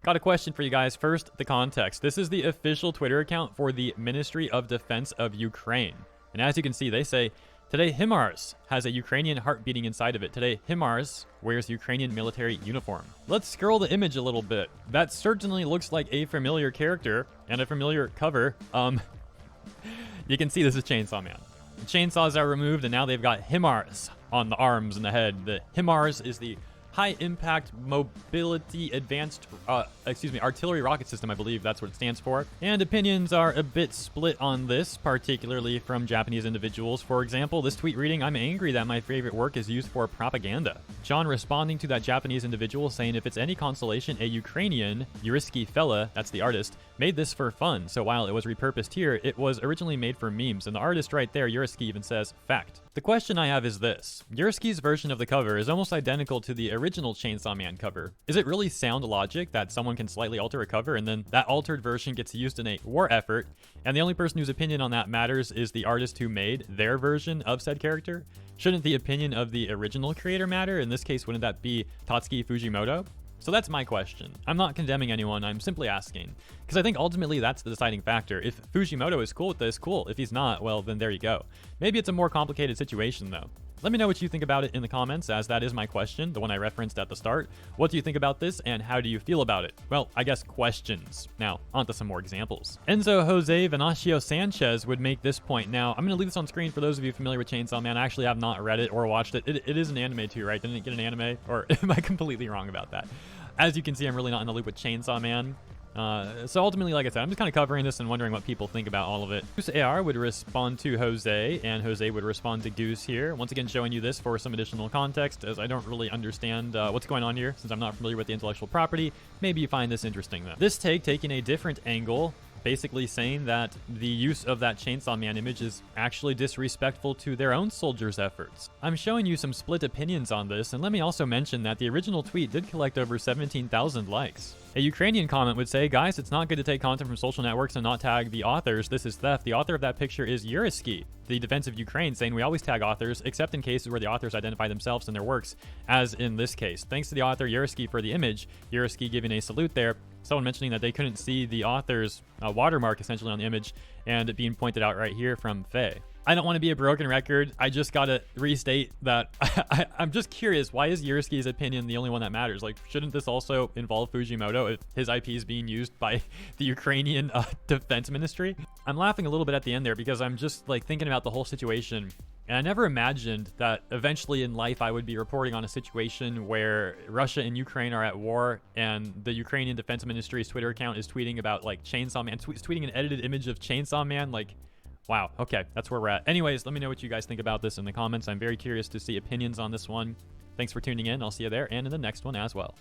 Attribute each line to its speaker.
Speaker 1: Got a question for you guys. First, the context. This is the official Twitter account for the Ministry of Defense of Ukraine. And as you can see, they say, today HIMARS has a Ukrainian heart beating inside of it. Today HIMARS wears Ukrainian military uniform. Let's scroll the image a little bit. That certainly looks like a familiar character and a familiar cover. You can see this is Chainsaw Man. The chainsaws are removed and now they've got HIMARS on the arms and the head. The HIMARS is the High Impact Mobility Advanced, Artillery Rocket System, I believe that's what it stands for. And opinions are a bit split on this, particularly from Japanese individuals. For example, this tweet reading, I'm angry that my favorite work is used for propaganda. John responding to that Japanese individual saying if it's any consolation, a Ukrainian, yurisky fella, that's the artist, made this for fun. So while it was repurposed here, it was originally made for memes. And the artist right there, yurisky, even says, fact. The question I have is this. yurisky's version of the cover is almost identical to the original Chainsaw Man cover. Is it really sound logic that someone can slightly alter a cover and then that altered version gets used in a war effort, and the only person whose opinion on that matters is the artist who made their version of said character? Shouldn't the opinion of the original creator matter? In this case, wouldn't that be Tatsuki Fujimoto? So that's my question. I'm not condemning anyone, I'm simply asking. Because I think ultimately that's the deciding factor. If Fujimoto is cool with this, cool. If he's not, well, then there you go. Maybe it's a more complicated situation though. Let me know what you think about it in the comments, as that is my question, the one I referenced at the start. What do you think about this, and how do you feel about it? Well, I guess questions. Now, on to some more examples. Enzo Jose Venancio Sanchez would make this point. Now, I'm going to leave this on screen for those of you familiar with Chainsaw Man. I actually have not read it or watched it. It is an anime too, right? Didn't it get an anime? Or am I completely wrong about that? As you can see, I'm really not in the loop with Chainsaw Man. So ultimately, like I said, I'm just kind of covering this and wondering what people think about all of it. Goose AR would respond to Jose, and Jose would respond to Goose here. Once again, showing you this for some additional context, as I don't really understand what's going on here, since I'm not familiar with the intellectual property. Maybe you find this interesting, though. This take, taking a different angle, basically saying that the use of that Chainsaw Man image is actually disrespectful to their own soldiers' efforts. I'm showing you some split opinions on this, and let me also mention that the original tweet did collect over 17,000 likes. A Ukrainian comment would say, guys, it's not good to take content from social networks and not tag the authors. This is theft. The author of that picture is yurisky, the defense of Ukraine, saying we always tag authors, except in cases where the authors identify themselves and their works, as in this case. Thanks to the author yurisky for the image, yurisky giving a salute there. Someone mentioning that they couldn't see the author's watermark essentially on the image, and it being pointed out right here from Faye. I don't want to be a broken record. I just gotta restate that I'm just curious, why is yurisky's opinion the only one that matters? Like, shouldn't this also involve Fujimoto if his IP is being used by the Ukrainian Defense Ministry? I'm laughing a little bit at the end there because I'm just like thinking about the whole situation. And I never imagined that eventually in life I would be reporting on a situation where Russia and Ukraine are at war and the Ukrainian Defense Ministry's Twitter account is tweeting about like Chainsaw Man, tweeting an edited image of Chainsaw Man. Like, wow, okay, that's where we're at. Anyways, let me know what you guys think about this in the comments. I'm very curious to see opinions on this one. Thanks for tuning in. I'll see you there and in the next one as well.